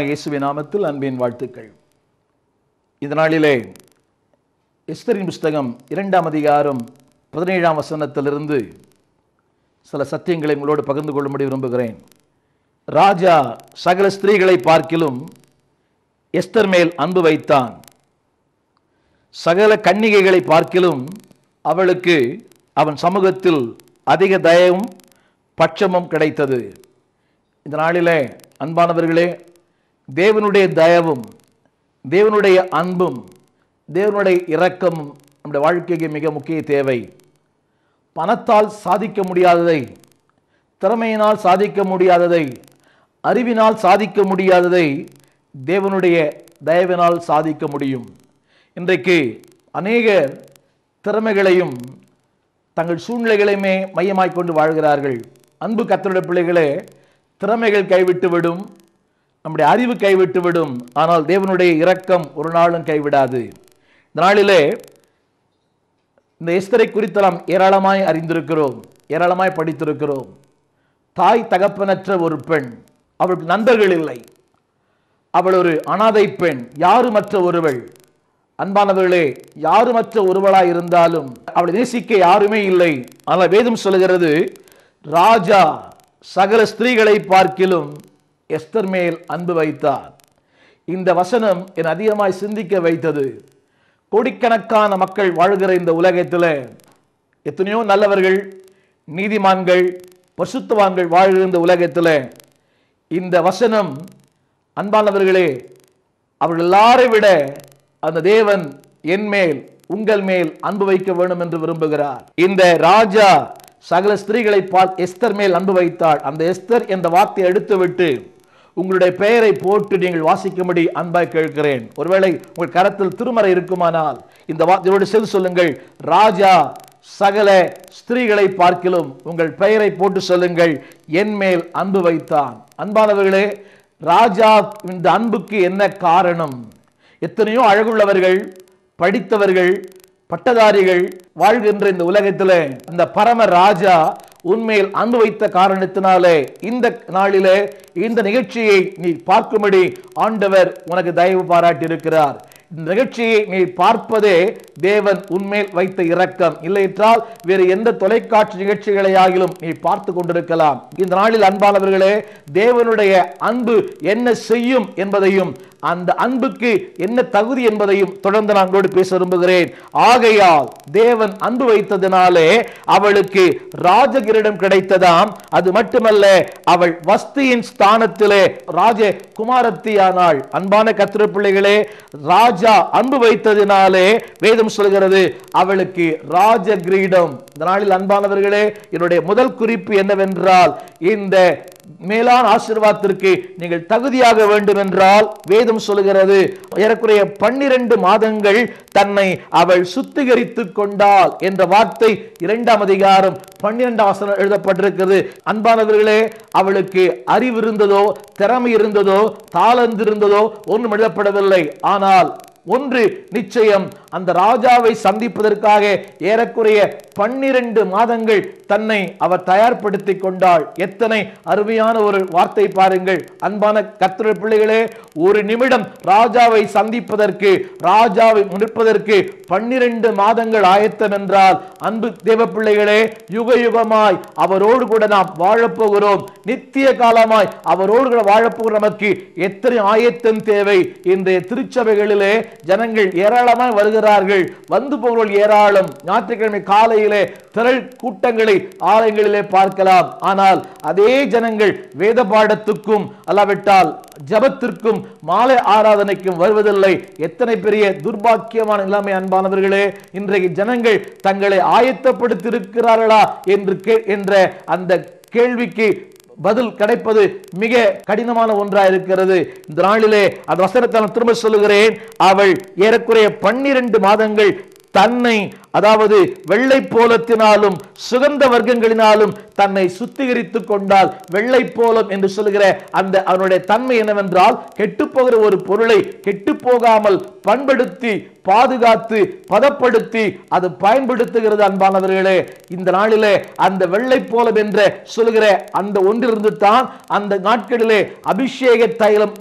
இயேசுவின் நாமத்தில் அன்பின் வாழ்த்துக்கள். இந்த நாளிலே எஸ்தரின் புஸ்தகம் 2ஆம் அதிகாரம் 17ஆம் வசனத்திலிருந்து சில சத்தியங்களை உங்களோடு பகிர்ந்து கொள்ளும்படி விரும்புகிறேன். ராஜா சகல ஸ்திரீகளை பார்க்கிலும் எஸ்தர் மேல் அன்பு வைத்தான். சகல கன்னிகைகளை பார்க்கிலும் அவளுக்கு அவன் சமூகத்தில் அதிக தயவும் பட்சமும் கிடைத்தது. இந்த நாளிலே அன்பானவர்களே, தேவனுடைய தயவும் தேவனுடைய அன்பும் தேவனுடைய இரக்கமும் நம்முடைய வாழ்க்கைக்கு மிக முக்கிய தேவை. பணத்தால் சாதிக்க முடியாததை, திறமையினால் சாதிக்க முடியாததை, அறிவினால் சாதிக்க முடியாததை தேவனுடைய தயவினால் சாதிக்க முடியும். இன்றைக்கு அநேகர் திறமைகளையும் தங்கள் சூழ்நிலைகளையுமே மையமாய் கொண்டு வாழ்கிறார்கள். அன்பு கர்த்தருடைய பிள்ளைகளே, திறமைகள் கைவிட்டுவிடும், நம்முடைய அறிவு கைவிட்டுவிடும், ஆனால் தேவனுடைய இரக்கம் ஒரு நாளும் கைவிடாது. இந்த நாளிலே இந்த எஸ்தரை குறித்து நாம் ஏராளமாய் அறிந்திருக்கிறோம், ஏராளமாய் படித்திருக்கிறோம். தாய் தகப்பனற்ற ஒரு பெண், அவளுக்கு நண்பர்கள் இல்லை, அவள் ஒரு அனாதை பெண், யாருமற்ற ஒருவள். அன்பானவர்களே, யாருமற்ற ஒருவளாய் இருந்தாலும் அவளை நேசிக்க யாருமே இல்லை. ஆனால் வேதம் சொல்லுகிறது, ராஜா சகல ஸ்திரீகளை பார்க்கிலும் எஸ்தர் மேல் அன்பு வைத்தார். இந்த வசனம் என் அதிகமாய் சிந்திக்க வைத்தது. கோடிக்கணக்கான மக்கள் வாழ்கிற இந்த உலகத்தில் எத்தனையோ நல்லவர்கள், நீதிமான்கள், பரிசுத்தவான்கள் வாழ்கிற இந்த உலகத்தில் இந்த வசனம், அன்பானவர்களே, அவர்கள் எல்லாரை விட அந்த தேவன் என் மேல் உங்கள் மேல் அன்பு வைக்க வேண்டும் என்று விரும்புகிறார். இந்த ராஜா சகல ஸ்திரீகளை பார்த்து எஸ்தர் மேல் அன்பு வைத்தாள். அந்த எஸ்தர் என்ற வார்த்தையை எடுத்துவிட்டு உங்களுடைய பெயரை போட்டு நீங்கள் வாசிக்கும்படி அன்பாய் கேட்கிறேன். ஒருவேளை உங்கள் கரத்தில் திருமறை இருக்குமானால் இந்த வார்த்தையோடு சேர்த்து சொல்லுங்கள், ராஜா சகல ஸ்திரீகளை பார்க்கிலும் உங்கள் பெயரை போட்டு சொல்லுங்கள், என் மேல் அன்பு வைத்தான். அன்பானவர்களே, ராஜா இந்த அன்புக்கு என்ன காரணம்? எத்தனையோ அழகுள்ளவர்கள், படித்தவர்கள், பட்டதாரிகள் வாழ்கின்ற இந்த உலகத்தில் இந்த பரம ராஜா உண்மையில் அன்பு வைத்த காரணத்தினாலே இந்த நாளிலே இந்த நிகழ்ச்சியை நீ பார்க்கும்படி ஆண்டவர் உனக்கு தயவு பாராட்டி இருக்கிறார். இந்த நிகழ்ச்சியை நீ பார்ப்பதே தேவன் உன்மேல் வைத்த இரக்கம். இல்லை என்றால் வேறு எந்த தொலைக்காட்சி நிகழ்ச்சிகளை ஆகிலும் நீ பார்த்து கொண்டிருக்கலாம். இந்த நாளில் அன்பானவர்களே, தேவனுடைய அன்பு என்ன செய்யும் என்பதையும் அந்த அன்புக்கு என்ன தகுதி என்பதையும் தொடர்ந்து நான் உங்களோடு பேச விரும்புகிறேன். ஆகையால் தேவன் அன்பு வைத்ததினாலே அவளுக்கு ராஜகிரீடம் கிடைத்ததாம். அது மட்டுமல்ல, அவள் வஸ்தியின் ஸ்தானத்திலே ராஜகுமாரத்தியானாள். அன்பான கர்த்தருடைய பிள்ளைகளே, ராஜா அன்பு வைத்ததினாலே வேதம் சொல்கிறது அவளுக்கு ராஜகிரீடம். இந்த நாளில் அன்பானவர்களே, என்னுடைய முதல் குறிப்பு என்னவென்றால், இந்த மேலான ஆசீர்வாதத்திற்கு நீங்கள் தகுதியாக வேண்டும் என்றால் வேதம் சொல்கிறது ஏறக்குறைய 12 மாதங்கள் தன்னை அவள் சுத்திகரித்துக் கொண்டாள் என்ற வார்த்தை 2ஆம் அதிகாரம் 12ஆம் வசனம் எழுதப்பட்டிருக்கிறது. அன்பானவர்களே, அவளுக்கு அறிவு இருந்ததோ, திறமை இருந்ததோ, தாளந்து இருந்ததோ ஒன்றும் எழுதப்படவில்லை. ஆனால் ஒன்று நிச்சயம், அந்த ராஜாவை சந்திப்பதற்காக ஏறக்குறைய 12 மாதங்கள் தன்னை அவர் தயார்படுத்திக் கொண்டாள். எத்தனை அருமையான ஒரு வார்த்தை பாருங்கள். அன்பான கர்த்தருடைய பிள்ளைகளே, ஒரு நிமிடம் ராஜாவை சந்திப்பதற்கு, ராஜாவை நிற்பதற்கு 12 மாதங்கள் ஆயத்தம் என்றால், அன்பு தேவ பிள்ளைகளே, யுக யுகமாய் அவரோடு கூட நாம் வாழப்போகிறோம். நித்திய காலமாய் அவரோடு கூட வாழப்போகிற நமக்கு எத்தனை ஆயத்தம் தேவை. இன்றைய திருச்சபைகளிலே ஜனங்கள் ஏராளமாய் வருகிறார்கள், வந்து போகிறவர்கள் ஏராளம். ஞாயிற்றுக்கிழமை காலையிலே திரள் கூட்டங்களை ஆலயங்களிலே பார்க்கலாம். ஆனால் அதே ஜனங்கள் வேத பாடத்துக்கும் அல்லாவிட்டால் ஜபத்திற்கும் மாலை ஆராதனைக்கும் வருவதில்லை. எத்தனை பெரிய துர்பாக்கியமான நிலைமை அன்பானவர்களே. இன்றைக்கு ஜனங்கள் தங்களை ஆயத்தப்படுத்தி இருக்கிறார்களா என்ற அந்த கேள்விக்கு பதில் கிடைப்பது மிக கடினமான ஒன்றாக இருக்கிறது. இந்த நாளிலே அந்த வசனத்தை நான் திரும்ப சொல்லுகிறேன். அவள் ஏறக்குறைய 12 மாதங்கள் தன்னை, அதாவது வெள்ளை போலத்தினாலும் சுகந்த வர்க்கங்களினாலும் தன்னை சுத்திகரித்துக் கொண்டால். வெள்ளை போலம் என்று சொல்லுகிற அந்த அவனுடைய தன்மை என்னவென்றால், கெட்டுப்போகிற ஒரு பொருளை கெட்டு போகாமல் பண்படுத்தி பாதுகாத்து பதப்படுத்தி அது பயன்படுத்துகிறது. அன்பானவர்களே, இந்த நாளிலே அந்த வெள்ளை போலம் என்று சொல்லுகிற அந்த ஒன்றிலிருந்து தான் அந்த நாட்களிலே அபிஷேக தைலம்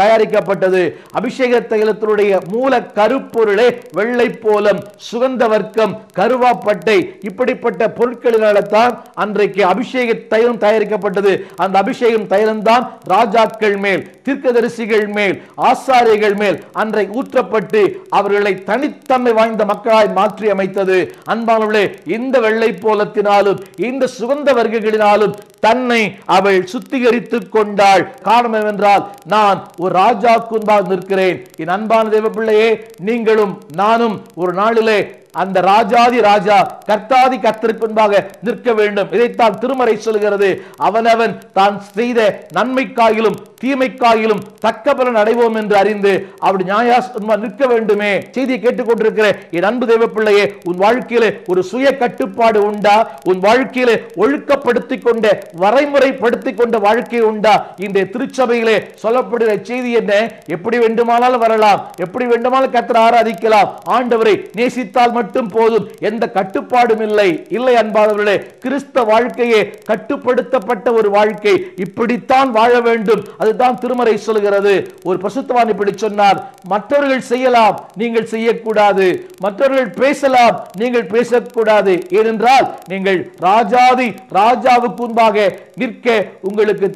தயாரிக்கப்பட்டது. அபிஷேக தைலத்தினுடைய மூல கருப்பொருளே வெள்ளை போலம், சுகந்த வர்க்கம், கருவாப்பட்டை, இப்படிப்பட்ட பொருட்களினால தான் அன்றைக்கு அபிஷேக தைலம் தயாரிக்கப்பட்டது. அந்த அபிஷேகம் தைலம் தான் ராஜாக்கள் மேல், தீர்க்கதரிசிகள் மேல், ஆசாரியர்கள் மேல் அன்றைக்கு ஊற்றப்பட்டு அவர்களை தனித்தன்மை வாய்ந்த மக்களாய் மாற்றி அமைத்தது. அன்பானவர்களே, இந்த வெள்ளை போலத்தினாலும் இந்த சுகந்த வர்க்கங்களினாலும் தன்னை அவள் சுத்திகரித்துக் கொண்டாள். காரணம் என்னவென்றால், நான் ஒரு ராஜாவுக்கு முன்பாக நிற்கிறேன். என் அன்பான தேவ பிள்ளையே, நீங்களும் நானும் ஒரு நாளிலே அந்த ராஜாதி ராஜா கர்த்தாதி கர்த்தருக்கு முன்பாக நிற்க வேண்டும். இதைத்தான் திருமறை சொல்கிறது. அவனவன் தான் செய்த நன்மைக்காயிலும் தீமைக்காயிலும் தக்க பலன் அடைவோம் என்று அறிந்து அப்படி நியாயாசனமாக நிற்க வேண்டுமே. செய்தியை கேட்டுக்கொண்டிருக்கிற என் அன்பு தேவ பிள்ளையே, உன் வாழ்க்கையிலே ஒரு சுய கட்டுப்பாடு உண்டா? உன் வாழ்க்கையிலே ஒழுக்கப்படுத்திக் கொண்ட, வரைமுறைப்படுத்திக் கொண்ட வாழ்க்கை உண்டா? இந்த திருச்சபையிலே சொல்லப்படுகிற செய்தி என்ன? எப்படி வேண்டுமானாலும் வரலாம், எப்படி வேண்டுமானாலும் கர்த்தரை ஆராதிக்கலாம், ஆண்டவரை நேசித்தால் மட்டும் போதும், எந்த கட்டுப்பாடும் இல்லை. இல்லை அன்பானவர்களே, கிறிஸ்தவ வாழ்க்கையே கட்டுப்படுத்தப்பட்ட ஒரு வாழ்க்கை. இப்படித்தான் வாழ வேண்டும். அதுதான் திருமறை சொல்கிறது. ஒரு பரிசுத்தவான் இப்படி சொன்னார், மற்றவர்கள் செய்யலாம், நீங்கள் செய்யக்கூடாது. மற்றவர்கள் பேசலாம், நீங்கள் பேசக்கூடாது. ஏனென்றால் நீங்கள் ராஜாவுக்கு முன்பாக நிற்க உங்களுக்கு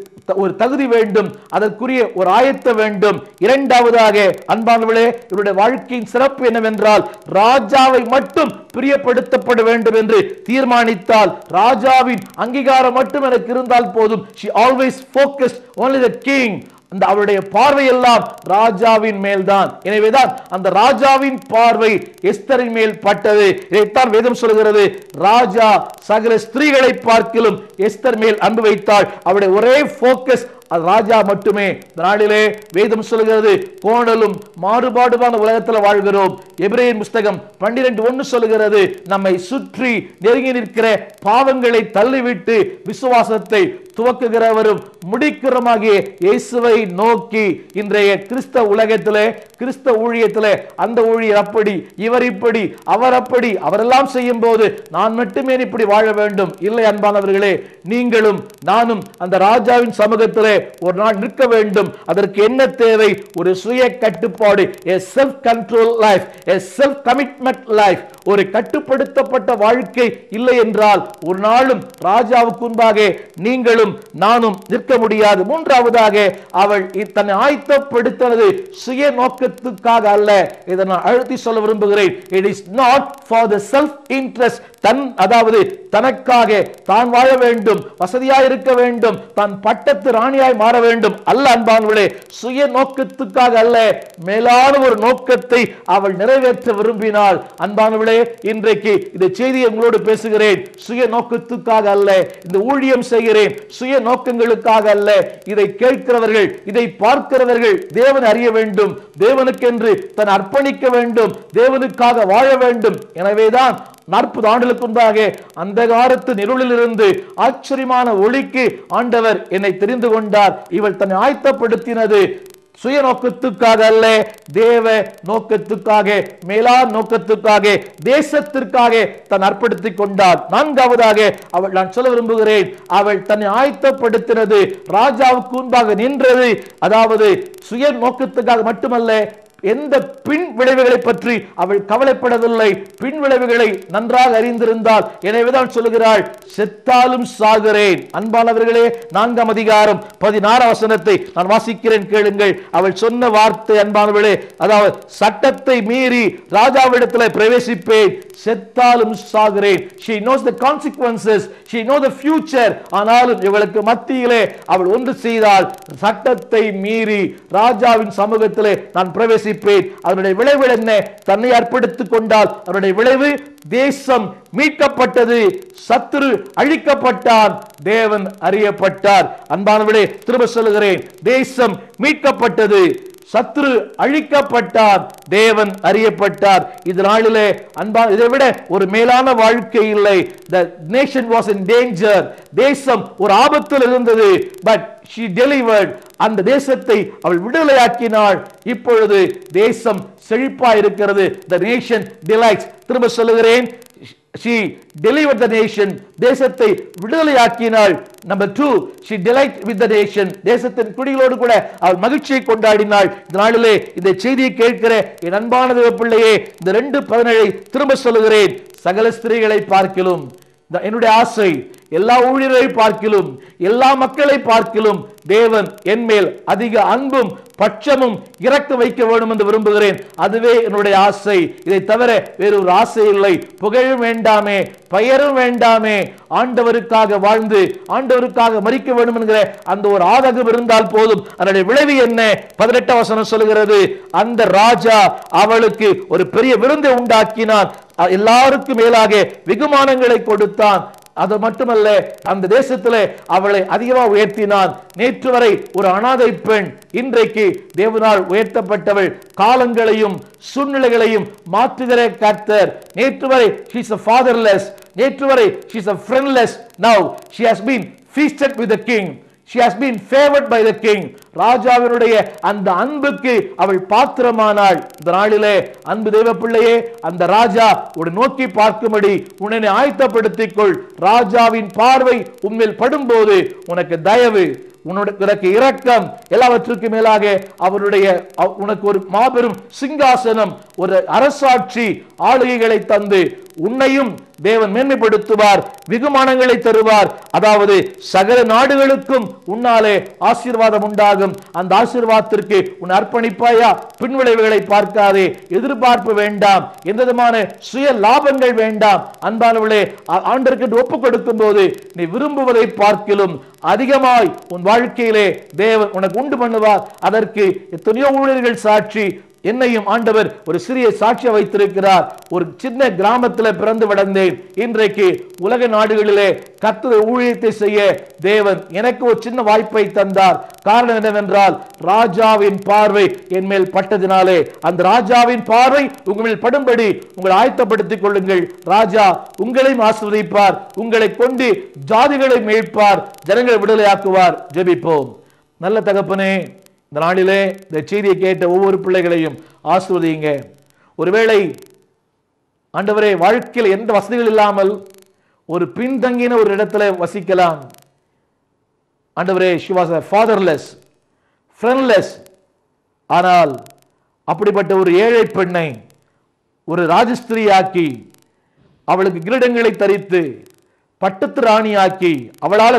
ஒரு தகுதி வேண்டும், அதற்குரிய ஒரு ஆயத்தம் வேண்டும். இரண்டாவதாக அன்பானவர்களே, இவருடைய வாழ்க்கையின் சிறப்பு என்னவென்றால், ராஜாவை மட்டும் பிரியப்படுத்தப்பட வேண்டும் என்று தீர்மானித்தால், ராஜாவின் அங்கீகாரம் மட்டும் எனக்கு இருந்தால் போதும். She always focused only the king. அந்த அவருடைய பார்வை எல்லாம் ராஜாவின் மேல்தான். எனவேதான் அந்த ராஜாவின் பார்வை எஸ்தரின் மேல் பட்டது. இதைத்தான் வேதம் சொல்கிறது, ராஜா சகல ஸ்திரீகளை பார்க்கிலும் எஸ்தர் மேல் அன்பு வைத்தாள். அவருடைய ஒரே போக்கஸ் அது ராஜா மட்டுமே. நாளிலே வேதம் சொல்கிறது, கோணலும் மாறுபாடுமான உலகத்தில் வாழ்கிறோம். எபிரேயர் புத்தகம் 12:1 சொல்கிறது, நம்மை சுற்றி நெருங்கி நிற்கிற பாவங்களை தள்ளிவிட்டு விசுவாசத்தை துவக்குகிறவரும் முடிக்கிறமாகிய இயேசுவை நோக்கி. இன்றைய கிறிஸ்தவ உலகத்திலே, கிறிஸ்தவ ஊழியத்திலே அந்த ஊழியர் அப்படி, இவர் இப்படி, அவர் அப்படி, அவரெல்லாம் செய்யும் போது நான் மட்டுமே இப்படி வாழ வேண்டும். இல்லை அன்பானவர்களே, நீங்களும் நானும் அந்த ராஜாவின் சமூகத்திலே ஒரு நாள் நிற்க வேண்டும். அதற்கு என்ன தேவை? ஒரு சுய கட்டுப்பாடு, a self control life, a self commitment life. ஒரு கட்டுப்படுத்தப்பட்ட வாழ்க்கை இல்லை என்றால் ஒரு நாளும் ராஜாவுக்கு முன்பாக நீங்களும் நானும் நிற்க முடியாது. மூன்றாவதாக, அவள் தன்னை ஆயத்தப்படுத்தினது சுய நோக்கத்துக்காக அல்ல. இதை நான் அழுத்தி சொல்ல விரும்புகிறேன். it is not for the self interest. அதாவது தனக்காக தான் வாழ வேண்டும், வசதியாக இருக்க வேண்டும், தான் பட்டத்து ராணி அடிமையாய் மாற வேண்டும் அல்ல அன்பானவர்களே, சுய நோக்கத்துக்காக அல்ல, மேலான ஒரு நோக்கத்தை அவள் நிறைவேற்ற விரும்பினாள். அன்பானவர்களே, இன்றைக்கு இந்த செய்தியை உங்களோடு பேசுகிறேன். சுய நோக்கத்துக்காக அல்ல இந்த ஊழியம் செய்கிறேன், சுய நோக்கங்களுக்காக அல்ல. இதை கேட்கிறவர்கள், இதை பார்க்கிறவர்கள் தேவன் அறிய வேண்டும், தேவனுக்கென்று தன் அர்ப்பணிக்க வேண்டும், தேவனுக்காக வாழ வேண்டும். எனவேதான் 40 ஆண்டுகளுக்கு முன்பாக அந்தகாரத்து இருளில் இருந்து ஆச்சரியமான ஒளிக்கு ஆண்டவர் என்னை தெரிந்து கொண்டார். இவள் தன்னை ஆயத்தப்படுத்தினது சுய நோக்கத்துக்காக அல்ல, தேவ நோக்கத்துக்காக, மேலான நோக்கத்துக்காக, தேசத்திற்காக தன் அர்ப்பணித்துக் கொண்டார். 4ஆவதாக நான் சொல்ல விரும்புகிறேன், அவள் தன்னை ஆயத்தப்படுத்தினது ராஜாவுக்கு முன்பாக நின்றது. அதாவது சுய நோக்கத்துக்காக மட்டுமல்ல, எந்த பின் விளைவுகளை பற்றி அவள் கவலைப்படவில்லை. பின் விளைவுகளை நன்றாக அறிந்திருந்தால். எனவேதான் சொல்லுகிறாள், செத்தாலும் சாகிறேன். அன்பானவர்களே, 4ஆம் அதிகாரம் 16ஆம் வசனத்தை நான் வாசிக்கிறேன், கேளுங்கள். அவள் சொன்ன வார்த்தை அன்பானவர்களே, அதாவது சட்டத்தை மீறி ராஜாவிடத்தில் பிரவேசிப்பேன், செத்தாலும் சாகிறேன். she knows the consequences, she knows the future. ஆனாலும் இவளுக்கு மத்தியிலே அவள் ஒன்று செய்தால், சட்டத்தை மீறி ராஜாவின் சமூகத்திலே நான் பிரவேசி. அதனுடைய விளைவு என்ன? தன்னை அர்ப்பணித்துக் கொண்டால் அதனுடைய விளைவு தேசம் மீட்கப்பட்டது, சத்துரு அழிக்கப்பட்டான், தேவன் அறியப்பட்டார். அன்பானவர்களே, திரும்ப சொல்லுகிறேன், தேசம் மீட்கப்பட்டது, சத்துரு அழிக்கப்பட்டார், தேவன் அறியப்பட்டார். இது நாளிலே அன்பான, இதை விட ஒரு மேலான வாழ்க்கை இல்லை. The nation was in danger. தேசம் ஒரு ஆபத்தில் இருந்தது. But she delivered. அந்த தேசத்தை அவள் விடுதலையாக்கினாள். இப்பொழுது தேசம் செழிப்பாய் இருக்கிறது. The nation delights. திரும்ப சொல்லுகிறேன், she delivered the nation. தேசத்தை விடுதலையாக்கினாள். Number 2, she delighted with the nation. தேசத்தின் குடிகளோடு கூட அவள் மகிழ்ச்சியை கொண்டாடினாள். இந்த நாளிலே இந்த செய்தியை கேட்கிற என் அன்பான தேவ பிள்ளையே, இந்த 2:17 திரும்ப சொல்லுகிறேன், சகல ஸ்திரீகளை பார்க்கிலும் என்னுடைய ஆசை, எல்லா ஊழியரை பார்க்கிலும், எல்லா மக்களை பார்க்கிலும் தேவன் என் மேல் அதிக அன்பும் பட்சமும் இறக்க வைக்க வேண்டும் என்று விரும்புகிறேன். அதுவே என்னுடைய ஆசை. இதை தவிர வேறொரு ஆசை இல்லை. புகழும் வேண்டாமே, பெயரும் வேண்டாமே, ஆண்டவருக்காக வாழ்ந்து ஆண்டவருக்காக மரிக்க வேண்டும் என்கிற அந்த ஒரு ஆதகம் இருந்தால் போதும். அதனுடைய விளைவு என்ன? 18ஆம் வசனம் சொல்கிறது, அந்த ராஜா அவளுக்கு ஒரு பெரிய விருந்தை உண்டாக்கினான், எல்லாருக்கும் மேலாக வெகுமானங்களை கொடுத்தான். அது மட்டுமல்ல, அந்த தேசத்திலே அவளை அதிகமாக உயர்த்தினான். நேற்று வரை ஒரு அனாதை பெண், இன்றைக்கு தேவனால் உயர்த்தப்பட்டவள். காலங்களையும் சூழ்நிலைகளையும் மாற்றுகிற கர்த்தர். நேற்று வரை she is a fatherless, நேற்று வரை she is a friendless. Now she has been feasted with the king. She has been favored by the king. ராஜாவினுடைய அந்த அன்புக்கு அவள் பாத்திரமானாள். இந்த நாளிலே அன்பு தேவ பிள்ளையே, அந்த ராஜா உன்னை நோக்கி பார்க்கும்படி உன்னை ஆயத்தப்படுத்திக் கொள். ராஜாவின் பார்வை உன்மேல் படும்போது உனக்கு தயவு, உனக்கு இரக்கம், எல்லாவற்றுக்கும் மேலாக அவருடைய உனக்கு ஒரு மாபெரும் சிங்காசனம், ஒரு அரசாட்சி, ஆளுகைகளை தந்து உன்னையும் தேவன் மேன்மைப்படுத்துவார், வெகுமானங்களை தருவார். அதாவது சகல நாடுகளுக்கும் உன்னாலே ஆசீர்வாதம் உண்டாகும். அந்த ஆசீர்வாதத்திற்கு உன் அர்ப்பணிப்பாயா? பின்விளைவுகளை பார்க்காதே, எதிர்பார்ப்பு வேண்டாம், எந்த விதமான சுய லாபங்கள் வேண்டாம். அன்பானவர்களே, ஆண்டவருக்கு ஒப்புக் கொடுக்கும் போது நீ விரும்புவதை பார்க்கிலும் அதிகமாய் உன் வாழ்க்கையிலே தேவன் உனக்கு உண்டு பண்ணுவார். அதற்கு எத்தனையோ ஊழியர்கள் சாட்சி. என்னையும் ஆண்டவர் ஒரு சிறிய சாட்சியை வைத்திருக்கிறார். ஒரு சின்ன கிராமத்தில் பிறந்து வளர்ந்தேன். இன்றைக்கு உலக நாடுகளிலே கர்த்தருடைய ஊழியத்தை செய்ய தேவன் எனக்கு ஒரு சின்ன வாய்ப்பை தந்தார். காரணம் என்னவென்றால், ராஜாவின் பார்வை என் மேல் பட்டதினாலே. அந்த ராஜாவின் பார்வை உங்கள் மேல் படும்படி உங்களை ஆயத்தப்படுத்திக் கொள்ளுங்கள். ராஜா உங்களையும் ஆசீர்வதிப்பார், உங்களை கொண்டு ஜாதிகளை மீட்பார், ஜனங்களை விடுதலையாக்குவார். ஜெபிப்போம். நல்ல தகப்பனே, இந்த நாளிலே இந்த செய்தியை கேட்ட ஒவ்வொரு பிள்ளைகளையும் ஆசீர்வதிங்க. ஒருவேளை ஆண்டவரே, வாழ்க்கையில் எந்த வசதிகள் இல்லாமல் ஒரு பின்தங்கின ஒரு இடத்துல வசிக்கலாம். ஆண்டவரே, she was a fatherless, friendless. ஆனால் அப்படிப்பட்ட ஒரு ஏழை பெண்ணை ஒரு ராஜஸ்திரியாக்கி, அவளுக்கு கிரீடங்களை தரித்து பட்டத்து ராணியாக்கி, அவளால்